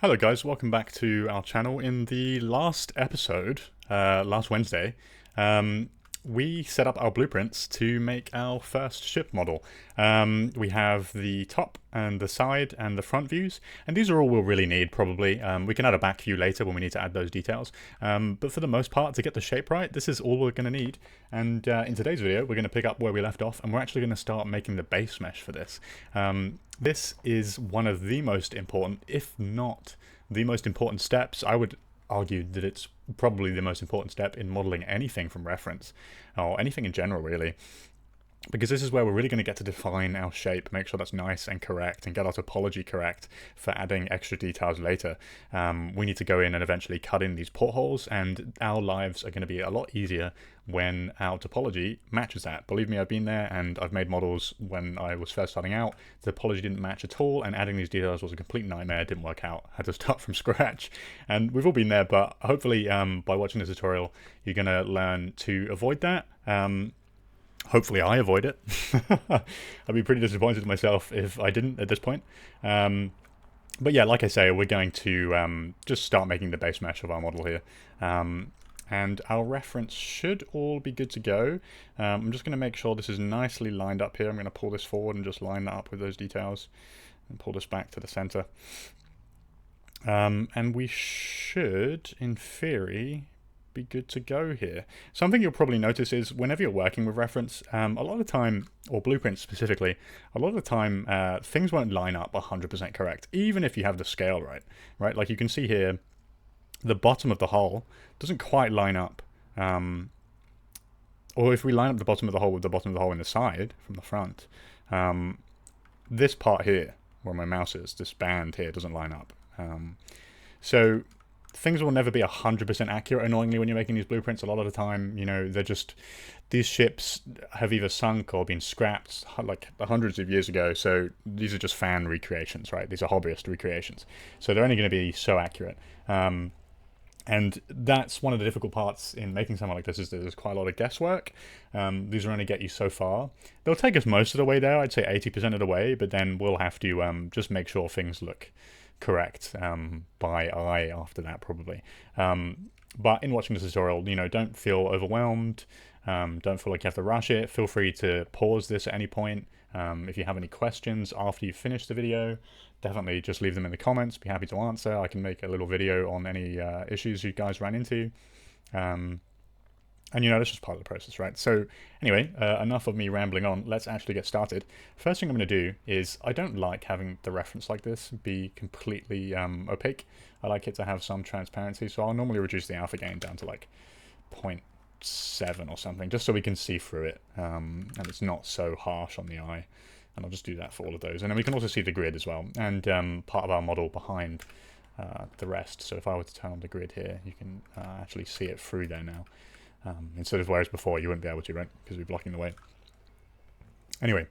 Hello guys, welcome back to our channel. In the last episode, last Wednesday, we set up our blueprints to make our first ship model. We have the top and the side and the front views, and these are all we'll really need probably. We can add a back view later when we need to add those details, but for the most part, to get the shape right, this is all we're going to need. And in today's video, we're going to pick up where we left off, and we're actually going to start making the base mesh for this. This is one of the most important, if not the most important steps. I would argue that it's probably the most important step in modeling anything from reference, or anything in general really, because this is where we're really going to get to define our shape, make sure that's nice and correct, and get our topology correct for adding extra details later. We need to go in and eventually cut in these portholes, and our lives are going to be a lot easier when our topology matches that. Believe me, I've been there, and I've made models when I was first starting out. The topology didn't match at all, and adding these details was a complete nightmare. It didn't work out. I had to start from scratch, and we've all been there, but hopefully by watching this tutorial, you're going to learn to avoid that. Hopefully I avoid it. I'd be pretty disappointed in myself if I didn't at this point. But yeah, like I say, we're going to just start making the base mesh of our model here. And our reference should all be good to go. I'm just going to make sure this is nicely lined up here. I'm going to pull this forward and just line that up with those details. And pull this back to the center. And we should, in theory, be good to go here. Something you'll probably notice is whenever you're working with reference, a lot of the time, or blueprints specifically, a lot of the time things won't line up 100% correct, even if you have the scale right? Like you can see here, the bottom of the hull doesn't quite line up. Or if we line up the bottom of the hull with the bottom of the hull in the side, from the front, this part here, where my mouse is, this band here doesn't line up. So things will never be 100% accurate, annoyingly, when you're making these blueprints. A lot of the time, you know, they're just, these ships have either sunk or been scrapped like hundreds of years ago, so these are just fan recreations, right? These are hobbyist recreations. So they're only going to be so accurate. And that's one of the difficult parts in making something like this, is that there's quite a lot of guesswork. These will only get you so far. They'll take us most of the way there, I'd say 80% of the way, but then we'll have to just make sure things look correct by eye after that, probably. But in watching this tutorial, you know, don't feel overwhelmed. Don't feel like you have to rush it. Feel free to pause this at any point. If you have any questions after you finish the video, definitely just leave them in the comments. Be happy to answer. I can make a little video on any issues you guys ran into. And you know, this is part of the process, right? So anyway, enough of me rambling on. Let's actually get started. First thing I'm going to do is, I don't like having the reference like this be completely opaque. I like it to have some transparency, so I'll normally reduce the alpha gain down to like 0.7 or something, just so we can see through it, and it's not so harsh on the eye. And I'll just do that for all of those. And then we can also see the grid as well, and part of our model behind the rest. So if I were to turn on the grid here, you can actually see it through there now. Instead of whereas before you wouldn't be able to, right? Because we're blocking the way. Anyway,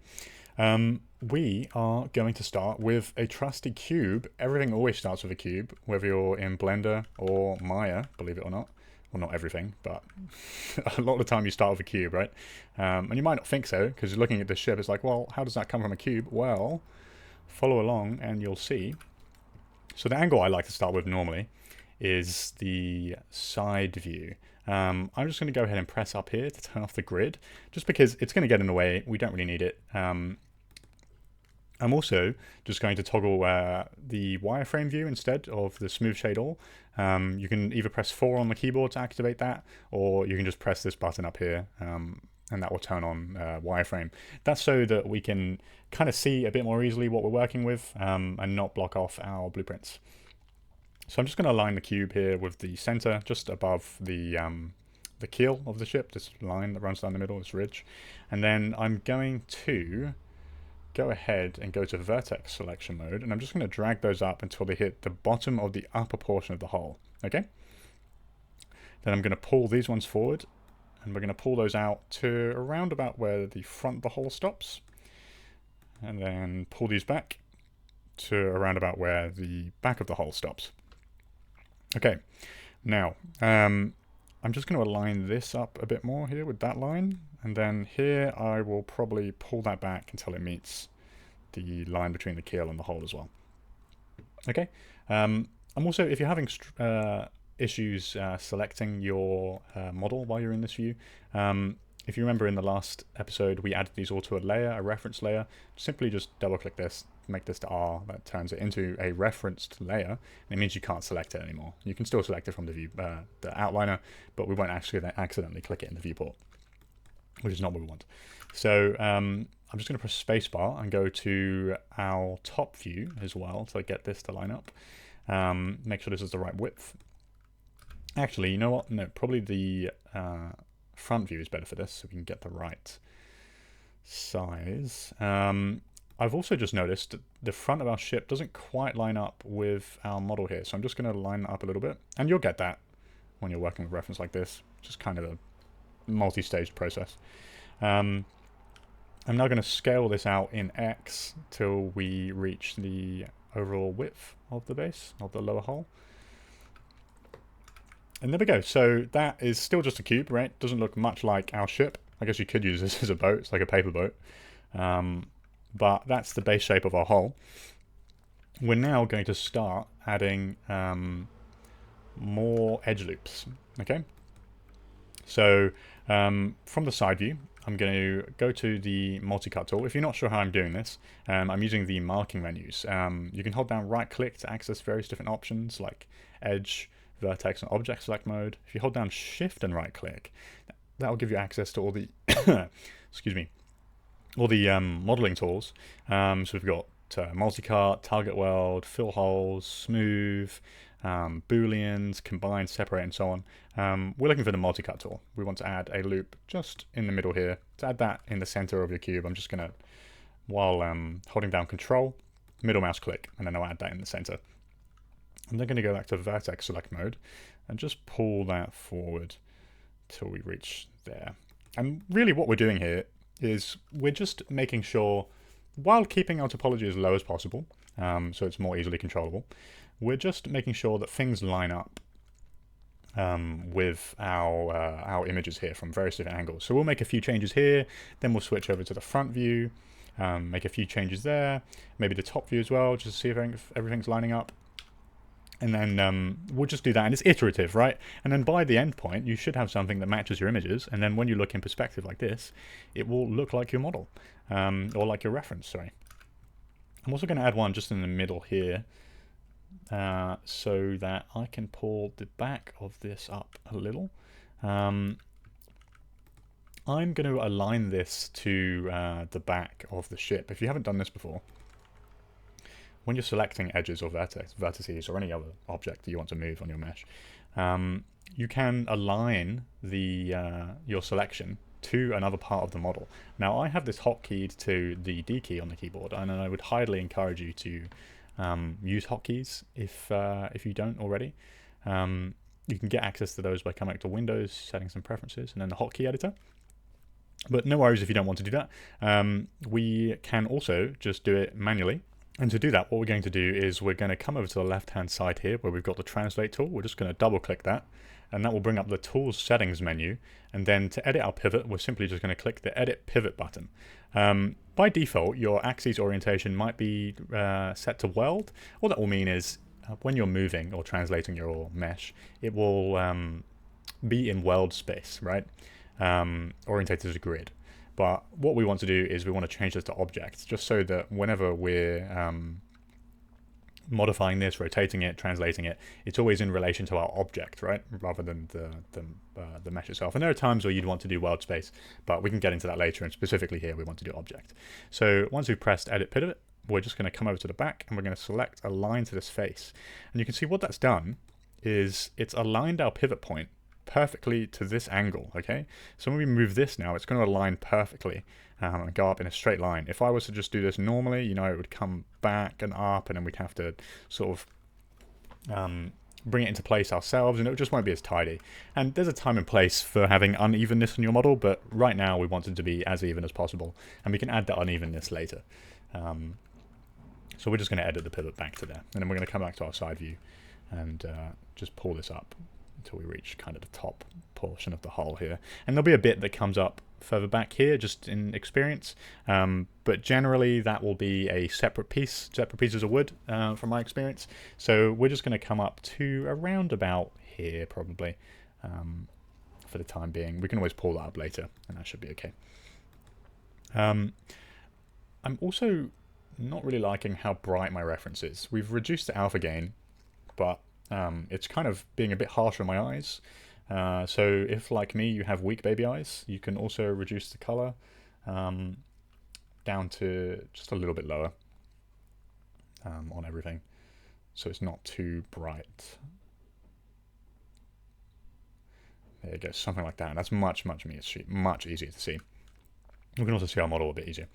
we are going to start with a trusty cube. Everything always starts with a cube, whether you're in Blender or Maya, believe it or not. Well, not everything, but a lot of the time you start with a cube, right? And you might not think so, because looking at this ship, it's like, well, how does that come from a cube? Well, follow along and you'll see. So the angle I like to start with normally is the side view. I'm just going to go ahead and press up here to turn off the grid, just because it's going to get in the way. We don't really need it. I'm also just going to toggle the wireframe view instead of the smooth shade all. You can either press 4 on the keyboard to activate that, or you can just press this button up here, and that will turn on wireframe. That's so that we can kind of see a bit more easily what we're working with, and not block off our blueprints. So I'm just going to align the cube here with the center, just above the keel of the ship, this line that runs down the middle, this ridge. And then I'm going to go ahead and go to vertex selection mode, and I'm just going to drag those up until they hit the bottom of the upper portion of the hull. Okay? Then I'm going to pull these ones forward, and we're going to pull those out to around about where the front of the hull stops. And then pull these back to around about where the back of the hull stops. Okay, now I'm just going to align this up a bit more here with that line, and then here I will probably pull that back until it meets the line between the keel and the hull as well. Okay, I'm also, if you're having issues selecting your model while you're in this view, if you remember in the last episode, we added these all to a layer, a reference layer. Simply just double click this, make this to R, that turns it into a referenced layer, and it means you can't select it anymore. You can still select it from the view, the outliner, but we won't actually accidentally click it in the viewport, which is not what we want. So I'm just going to press spacebar and go to our top view as well to get this to line up. Make sure this is the right width. Actually, you know what? No, probably the front view is better for this, so we can get the right size. I've also just noticed that the front of our ship doesn't quite line up with our model here, so I'm just going to line that up a little bit. And you'll get that when you're working with reference like this. It's just kind of a multi-staged process. I'm now going to scale this out in X till we reach the overall width of the base, of the lower hull. And there we go. So that is still just a cube, right? Doesn't look much like our ship. I guess you could use this as a boat. It's like a paper boat. But that's the base shape of our hull. We're now going to start adding more edge loops, okay? So from the side view, I'm going to go to the multi-cut tool. If you're not sure how I'm doing this, I'm using the marking menus. You can hold down right click to access various different options like edge, vertex, and object select mode. If you hold down shift and right click, that will give you access to all the excuse me, all the modeling tools. So we've got multi-cut, target weld, fill holes, smooth, booleans, combine, separate, and so on. We're looking for the multi-cut tool. We want to add a loop just in the middle here. To add that in the center of your cube, I'm just going to, while holding down control, middle mouse click, and then I'll add that in the center. I'm then going to go back to vertex select mode and just pull that forward till we reach there. And really what we're doing here is we're just making sure, while keeping our topology as low as possible, so it's more easily controllable, we're just making sure that things line up with our images here from various different angles. So we'll make a few changes here, then we'll switch over to the front view, make a few changes there, maybe the top view as well, just to see if everything's lining up. And then we'll just do that, and it's iterative, right? And then by the end point, you should have something that matches your images, and then when you look in perspective like this, it will look like your model, or like your reference, sorry. I'm also going to add one just in the middle here, so that I can pull the back of this up a little. I'm going to align this to the back of the ship. If you haven't done this before, when you're selecting edges or vertices or any other object that you want to move on your mesh, you can align the your selection to another part of the model. Now I have this hotkeyed to the D key on the keyboard, and I would highly encourage you to use hotkeys if you don't already. You can get access to those by coming up to Windows, Settings and Preferences, and then the hotkey editor. But no worries if you don't want to do that. We can also just do it manually. And to do that, what we're going to do is we're going to come over to the left-hand side here where we've got the Translate tool. We're just going to double-click that, and that will bring up the Tools Settings menu. And then to edit our pivot, we're simply just going to click the Edit Pivot button. By default, your axis orientation might be set to weld. What that will mean is when you're moving or translating your mesh, it will be in weld space, right? Orientated as a grid. But what we want to do is we want to change this to objects, just so that whenever we're modifying this, rotating it, translating it, it's always in relation to our object, right? Rather than the mesh itself. And there are times where you'd want to do weld space, but we can get into that later. And specifically here, we want to do object. So once we've pressed Edit Pivot, we're just going to come over to the back and we're going to select Align to this face. And you can see what that's done is it's aligned our pivot point perfectly to this angle, okay? So when we move this now, it's going to align perfectly and go up in a straight line. If I was to just do this normally, you know, it would come back and up, and then we'd have to sort of bring it into place ourselves, and it just won't be as tidy. And there's a time and place for having unevenness in your model, but right now we want it to be as even as possible, and we can add that unevenness later. So we're just going to edit the pivot back to there, and then we're going to come back to our side view and just pull this up until we reach kind of the top portion of the hull here. And there'll be a bit that comes up further back here, just in experience. But generally, that will be a separate pieces of wood, from my experience. So we're just going to come up to around about here, probably, for the time being. We can always pull that up later, and that should be okay. I'm also not really liking how bright my reference is. We've reduced the alpha gain, but it's kind of being a bit harsh on my eyes. So if, like me, you have weak baby eyes, you can also reduce the color down to just a little bit lower on everything, so it's not too bright. There you go, something like that. And that's much easier to see. We can also see our model a bit easier.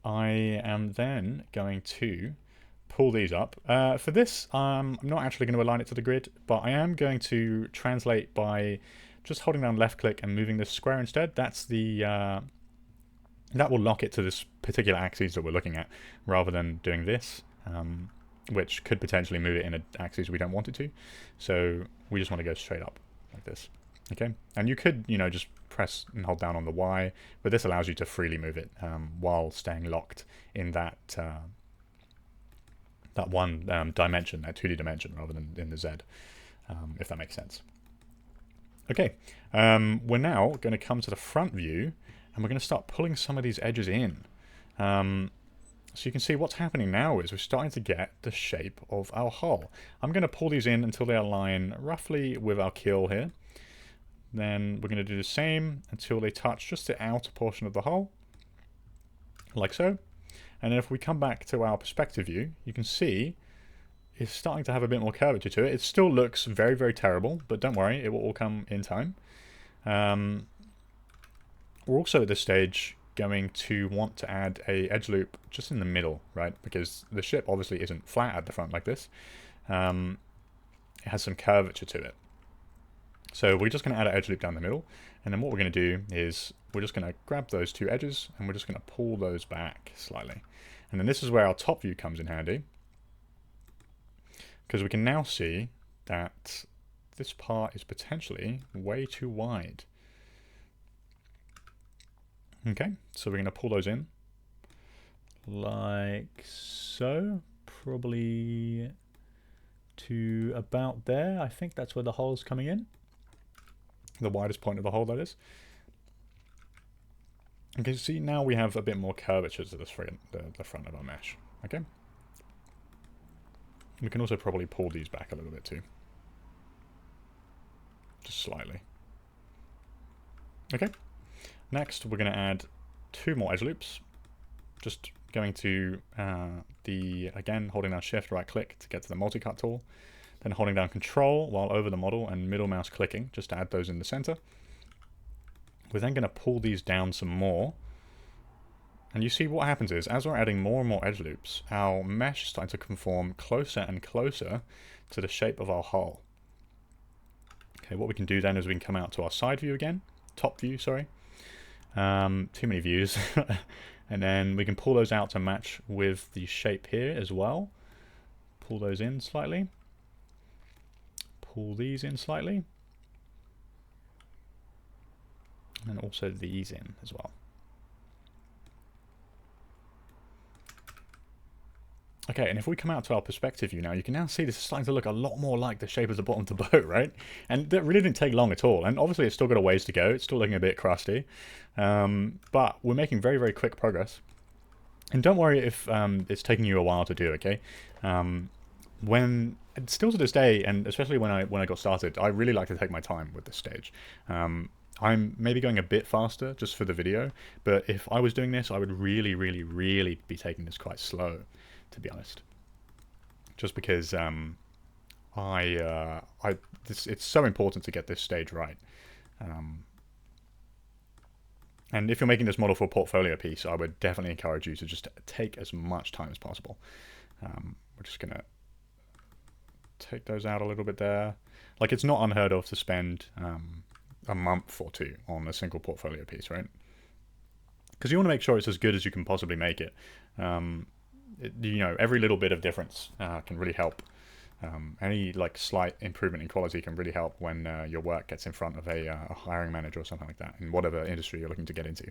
I am then going to pull these up. For this, I'm not actually going to align it to the grid, but I am going to translate by just holding down left click and moving this square instead. That's the that will lock it to this particular axis that we're looking at, rather than doing this, which could potentially move it in an axis we don't want it to. So we just want to go straight up like this. Okay, and you could, you know, just press and hold down on the Y, but this allows you to freely move it while staying locked in that that one dimension, that 2D dimension, rather than in the Z, if that makes sense. Okay, we're now going to come to the front view, and we're going to start pulling some of these edges in. So you can see what's happening now is we're starting to get the shape of our hull. I'm going to pull these in until they align roughly with our keel here. Then we're going to do the same until they touch just the outer portion of the hull, like so. And then if we come back to our perspective view, you can see it's starting to have a bit more curvature to it. It still looks very, very terrible, but don't worry, it will all come in time. We're also at this stage going to want to add a edge loop just in the middle, right? Because the ship obviously isn't flat at the front like this. It has some curvature to it. So we're just going to add an edge loop down the middle, and then what we're going to do is we're just going to grab those two edges and we're just going to pull those back slightly. And then this is where our top view comes in handy, because we can now see that this part is potentially way too wide. Okay, so we're going to pull those in like so, probably to about there. I think that's where the hull's coming in. The widest point of the hull, that is. Okay, see, now we have a bit more curvature to the front of our mesh. Okay. We can also probably pull these back a little bit too. Just slightly. Okay. Next, we're going to add 2 more edge loops. Just going to again, holding down Shift, right click to get to the multi-cut tool. Then holding down Control while over the model and middle mouse clicking, just to add those in the center. We're then going to pull these down some more. And you see what happens is, as we're adding more and more edge loops, our mesh is starting to conform closer and closer to the shape of our hull. Okay, what we can do then is we can come out to our side view again, top view, sorry. Too many views. And then we can pull those out to match with the shape here as well. Pull those in slightly. Pull these in slightly. And also these in as well. Okay, and if we come out to our perspective view now, you can now see this is starting to look a lot more like the shape of the bottom of the boat, right? And that really didn't take long at all. And obviously it's still got a ways to go. It's still looking a bit crusty. But we're making very, very quick progress. And don't worry if it's taking you a while to do, okay? Still to this day, and especially when I got started, I really like to take my time with this stage. I'm maybe going a bit faster just for the video, but if I was doing this, I would really, really, really be taking this quite slow, to be honest. Just because it's so important to get this stage right. And if you're making this model for a portfolio piece, I would definitely encourage you to just take as much time as possible. We're just going to take those out a little bit there. Like, it's not unheard of to spend a month or 2 on a single portfolio piece, right? Because you want to make sure it's as good as you can possibly make it. You know, every little bit of difference can really help Any like slight improvement in quality can really help when your work gets in front of a hiring manager or something like that in whatever industry you're looking to get into.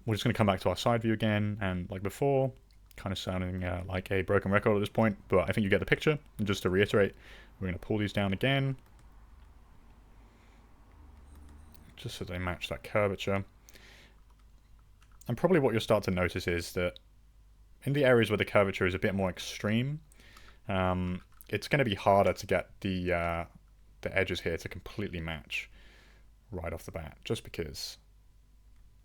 We're just going to come back to our side view again, and like before, kind of sounding like a broken record at this point, but I think you get the picture. And just to reiterate, we're going to pull these down again, just so they match that curvature. And probably what you'll start to notice is that in the areas where the curvature is a bit more extreme, it's going to be harder to get the edges here to completely match right off the bat, just because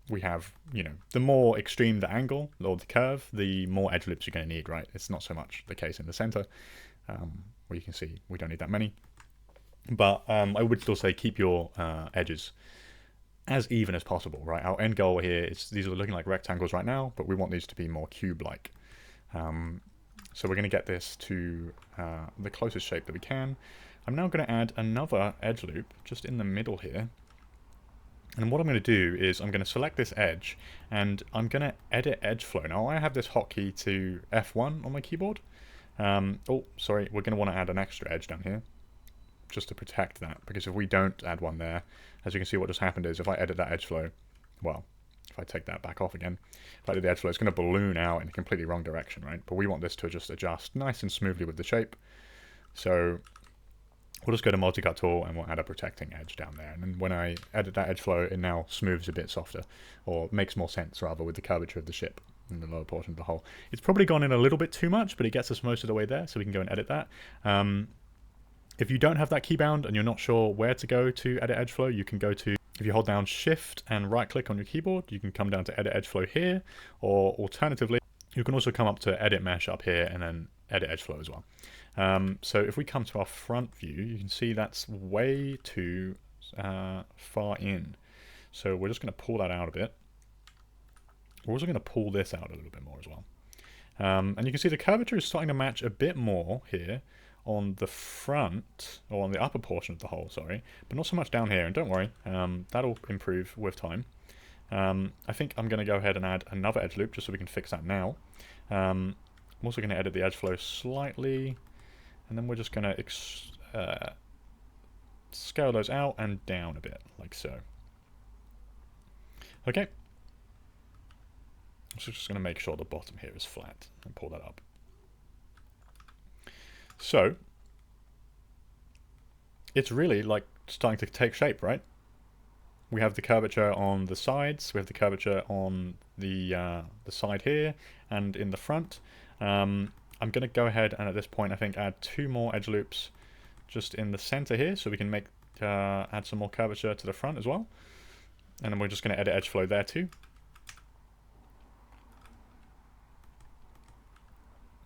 we have, you know, the more extreme the angle or the curve, the more edge loops you're going to need, right? It's not so much the case in the center, where you can see we don't need that many. But I would still say keep your edges as even as possible, right? Our end goal here is, these are looking like rectangles right now, but we want these to be more cube-like. So we're going to get this to the closest shape that we can. I'm now going to add another edge loop just in the middle here. And what I'm going to do is I'm going to select this edge and I'm going to edit edge flow. Now I have this hotkey to F1 on my keyboard. Oh, sorry, we're going to want to add an extra edge down here just to protect that, because if we don't add one there, as you can see, what just happened is if I edit that edge flow, well, if I take that back off again, if I do the edge flow, it's going to balloon out in a completely wrong direction, right? But we want this to just adjust nice and smoothly with the shape. So we'll just go to multi-cut tool and we'll add a protecting edge down there. And then when I edit that edge flow, it now smooths a bit softer, or makes more sense rather, with the curvature of the ship in the lower portion of the hull. It's probably gone in a little bit too much, but it gets us most of the way there, so we can go and edit that. If you don't have that key bound and you're not sure where to go to edit edge flow, you can go to, if you hold down shift and right click on your keyboard, you can come down to edit edge flow here, or alternatively, you can also come up to edit mesh up here and then edit edge flow as well. So if we come to our front view, you can see that's way too far in. So we're just going to pull that out a bit. We're also going to pull this out a little bit more as well. And you can see the curvature is starting to match a bit more here on the front, or on the upper portion of the hull, sorry, but not so much down here. And don't worry, that'll improve with time. I think I'm going to go ahead and add another edge loop just so we can fix that now. I'm also going to edit the edge flow slightly, and then we're just going to scale those out and down a bit, like so. Okay. So just going to make sure the bottom here is flat and pull that up. So it's really like starting to take shape, right? We have the curvature on the sides, we have the curvature on the side here, and in the front. I'm going to go ahead and at this point I think add 2 more edge loops just in the center here, so we can make add some more curvature to the front as well. And then we're just going to edit edge flow there too.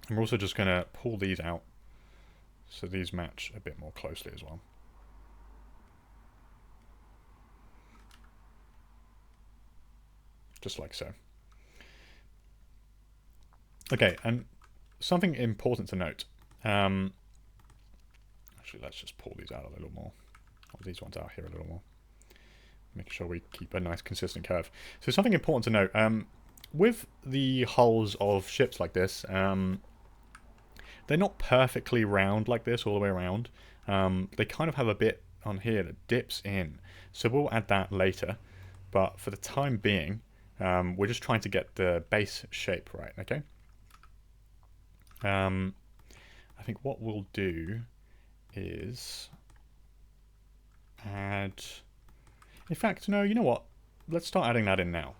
And we're also just going to pull these out so these match a bit more closely as well. Just like so. Okay, and something important to note. Actually, let's just pull these out a little more. Oh, these ones out here a little more. Make sure we keep a nice consistent curve. So something important to note. With the hulls of ships like this, they're not perfectly round like this all the way around. They kind of have a bit on here that dips in. So we'll add that later. But for the time being, we're just trying to get the base shape right, okay? I think what we'll do is add... In fact, no, you know what? Let's start adding that in now.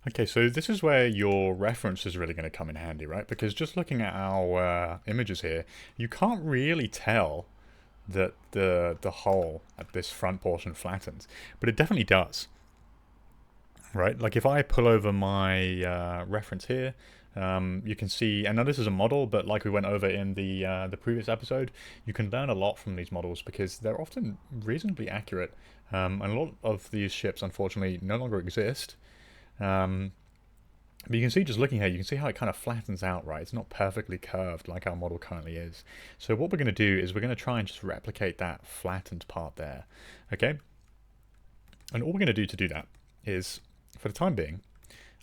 Okay, so this is where your reference is really going to come in handy, right? Because just looking at our images here, you can't really tell that the hull at this front portion flattens, but it definitely does, right? Like if I pull over my reference here, you can see, and now this is a model, but like we went over in the previous episode, you can learn a lot from these models because they're often reasonably accurate, and a lot of these ships, unfortunately, no longer exist. But you can see, just looking here, you can see how it kind of flattens out, right? It's not perfectly curved like our model currently is. So what we're going to do is we're going to try and just replicate that flattened part there, okay? And all we're going to do to do that is, for the time being,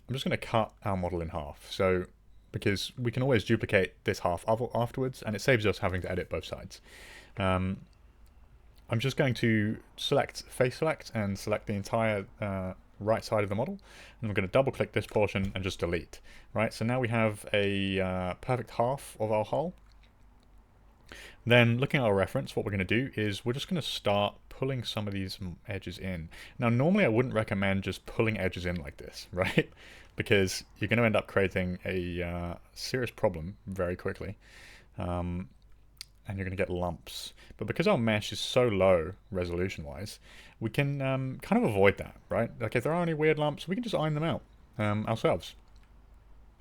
I'm just going to cut our model in half. So because we can always duplicate this half afterwards, and it saves us having to edit both sides. I'm just going to face select and select the entire right side of the model, and I'm going to double click this portion and just delete. Right, so now we have a perfect half of our hull. Then looking at our reference, what we're going to do is we're just going to start pulling some of these edges in. Now normally I wouldn't recommend just pulling edges in like this, right? Because you're going to end up creating a serious problem very quickly. And you're going to get lumps. But because our mesh is so low resolution-wise, we can kind of avoid that, right? Like if there are any weird lumps, we can just iron them out ourselves.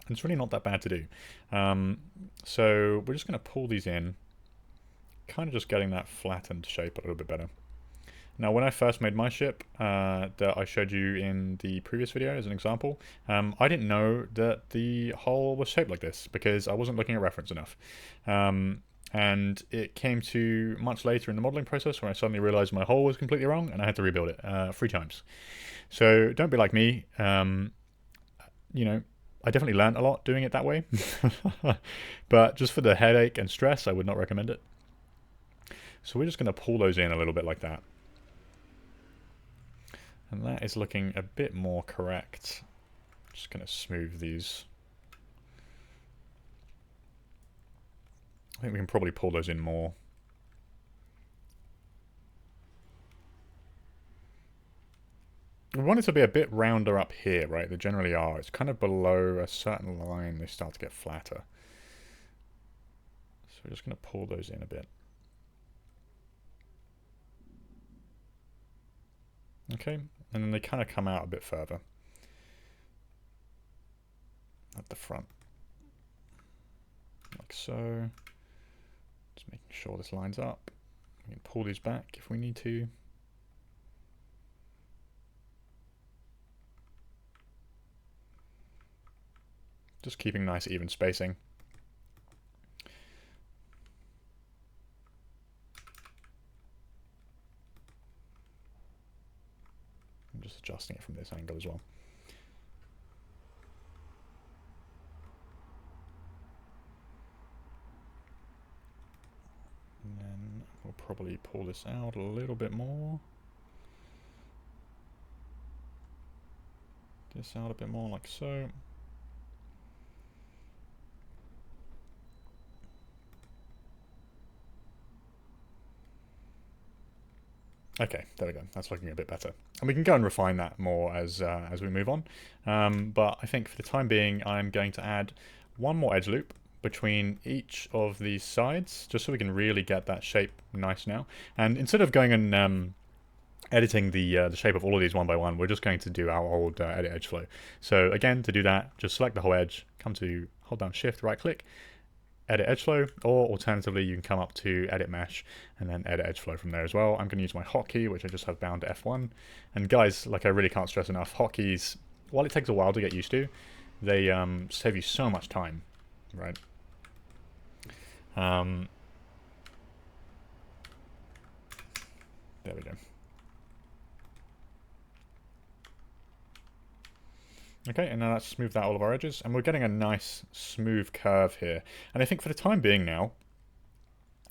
And it's really not that bad to do. So we're just going to pull these in, kind of just getting that flattened shape a little bit better. Now, when I first made my ship that I showed you in the previous video as an example, I didn't know that the hull was shaped like this because I wasn't looking at reference enough. And it came to much later in the modeling process when I suddenly realized my hull was completely wrong and I had to rebuild it 3 times. So don't be like me. You know, I definitely learned a lot doing it that way. But just for the headache and stress, I would not recommend it. So we're just going to pull those in a little bit like that. And that is looking a bit more correct. Just going to smooth these. I think we can probably pull those in more. We want it to be a bit rounder up here, right? They generally are. It's kind of below a certain line, they start to get flatter. So we're just going to pull those in a bit. Okay, and then they kind of come out a bit further at the front, like so. Just making sure this lines up. We can pull these back if we need to. Just keeping nice even spacing. I'm just adjusting it from this angle as well. And then we'll probably pull this out a little bit more. This out a bit more like so. Okay, there we go. That's looking a bit better. And we can go and refine that more as we move on. But I think for the time being, I'm going to add one more edge loop between each of these sides, just so we can really get that shape nice now. And instead of going and editing the shape of all of these one by one, we're just going to do our old edit edge flow. So again, to do that, just select the whole edge, come to hold down shift, right click, edit edge flow, or alternatively you can come up to edit mesh and then edit edge flow from there as well. I'm going to use my hotkey, which I just have bound to F1. And guys, like I really can't stress enough, hotkeys, while it takes a while to get used to, they save you so much time, right? There we go. Okay, and now let's smooth out all of our edges, and we're getting a nice smooth curve here. And I think for the time being now,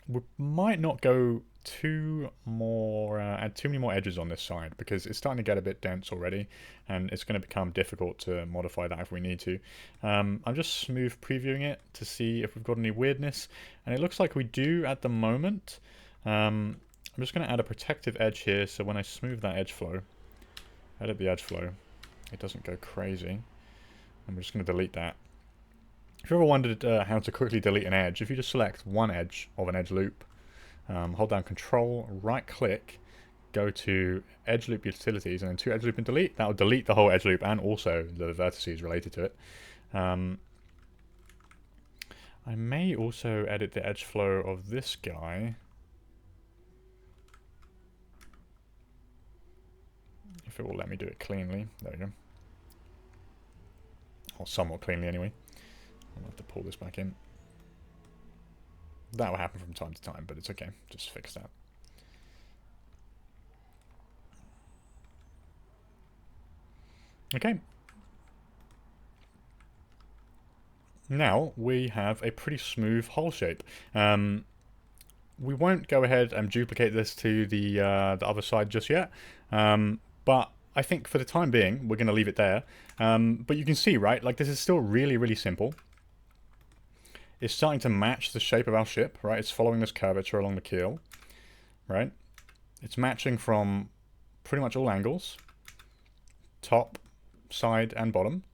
we might not go add too many more edges on this side, because it's starting to get a bit dense already, and it's going to become difficult to modify that if we need to. I'm just smooth previewing it to see if we've got any weirdness, and it looks like we do at the moment. I'm just going to add a protective edge here, so when I smooth that edge flow, edit the edge flow, it doesn't go crazy. I'm just going to delete that. If you ever wondered how to quickly delete an edge, if you just select one edge of an edge loop, hold down Control, right click, go to edge loop utilities, and then to edge loop and delete, that will delete the whole edge loop and also the vertices related to it. I may also edit the edge flow of this guy. If it will let me do it cleanly. There we go. Or somewhat cleanly anyway. I'll have to pull this back in. That will happen from time to time, but it's okay. Just fix that. Okay. now we have a pretty smooth hull shape. We won't go ahead and duplicate this to the other side just yet, but I think for the time being we're going to leave it there. But you can see, right, like this is still really, really simple. It's starting to match the shape of our ship, right? It's following this curvature along the keel, right? It's matching from pretty much all angles, top, side, and bottom.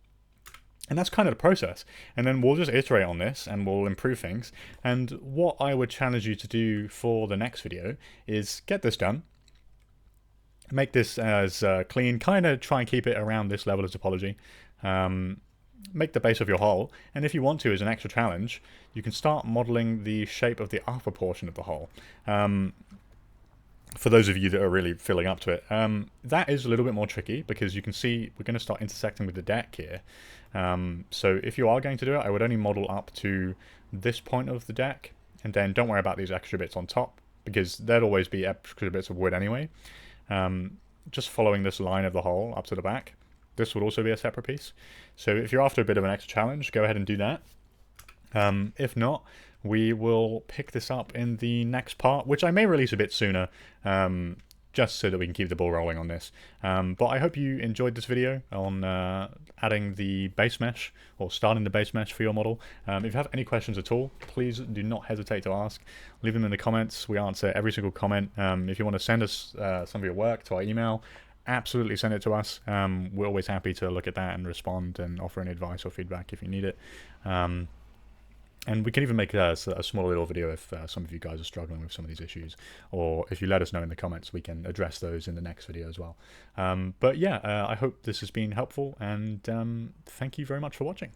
And that's kind of the process. And then we'll just iterate on this and we'll improve things. And what I would challenge you to do for the next video is get this done. Make this as clean, kind of try and keep it around this level of topology. Make the base of your hull, and if you want to, as an extra challenge, you can start modeling the shape of the upper portion of the hull. For those of you that are really filling up to it, that is a little bit more tricky because you can see we're going to start intersecting with the deck here. So if you are going to do it, I would only model up to this point of the deck, and then don't worry about these extra bits on top because there'd always be extra bits of wood anyway. Just following this line of the hull up to the back. This would also be a separate piece. So if you're after a bit of an extra challenge, go ahead and do that. If not, we will pick this up in the next part, which I may release a bit sooner, just so that we can keep the ball rolling on this. But I hope you enjoyed this video on adding the base mesh, or starting the base mesh for your model. If you have any questions at all, please do not hesitate to ask. Leave them in the comments. We answer every single comment. If you want to send us some of your work to our email, absolutely send it to us. We're always happy to look at that and respond and offer any advice or feedback if you need it. And we can even make a small little video if some of you guys are struggling with some of these issues, or if you let us know in the comments, we can address those in the next video as well. But yeah, I hope this has been helpful, and thank you very much for watching.